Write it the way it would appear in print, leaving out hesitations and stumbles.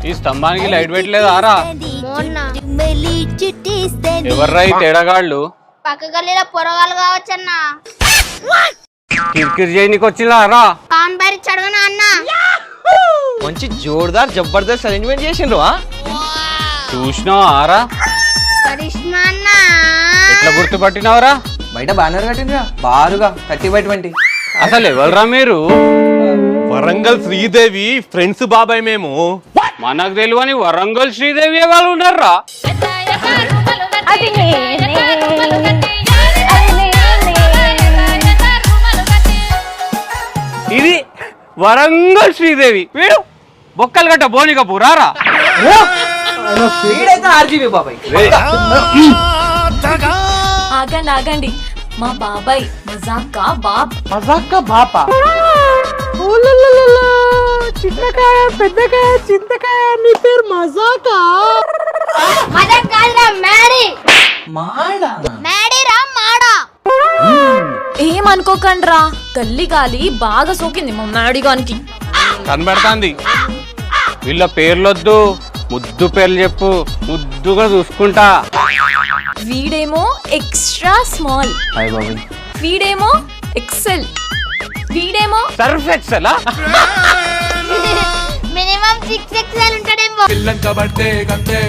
ఈ స్తంభానికి లైట్ పెట్టలేదు ఆరా ఎవర్రా ఈ తేడాగాళ్ళు పక్క గల్లీలో పొరగాలు కావచ్చన్నా కిరికిరి చేయనికి వచ్చినా రా కాన్ బారి చడవనా అన్న మంచి జోర్దార్ జబర్దస్త్ అరేంజ్మెంట్ చేసిండ్రు చూసినావా ఆరా కరిష్మా అన్న ఎట్లా గుర్తుపట్టినావురా బయట బ్యానర్ కట్టిందిరా బారుగా 30/20. అసలు ఎవరురా మీరు వరంగల్ శ్రీదేవి ఫ్రెండ్స్ బాబాయ్ మేము. మనకు తెలియని వరంగల్ శ్రీదేవి వాళ్ళు ఉన్నారా ఇది వరంగల్ శ్రీదేవి వీడు బొక్కలు గట్ట బోనిక పూరారా RGB బాబాయ్. ఆగండి ఆగండి మా బాబాయ్ మజాకా బాబ్ బాపా చిన్నకాయ పెద్దకాయ చింతకాయ నీ పేరు మజాకా మదక్ కాదురా మేడి మాడా మేడి రా మాడా ఏమనుకోకండ్రా తల్లి గాలి బాగా సోకింది మా మేడిగానికి కనబడుతుంది వీళ్ళ పేర్లొద్దు ముద్దు పేర్లు చెప్పు ముద్దుగా చూసుకుంటా వీడేమో ఎక్స్ట్రా స్మాల్ హాయ్ బాబాయ్. వీడేమో ఎక్సెల్ వీడేమో సర్ఫ్ ఎక్సెలా మినిమం 6 ఎక్స్ఎల్ ఉంటాడేమో పిల్లంక పడితే గంతే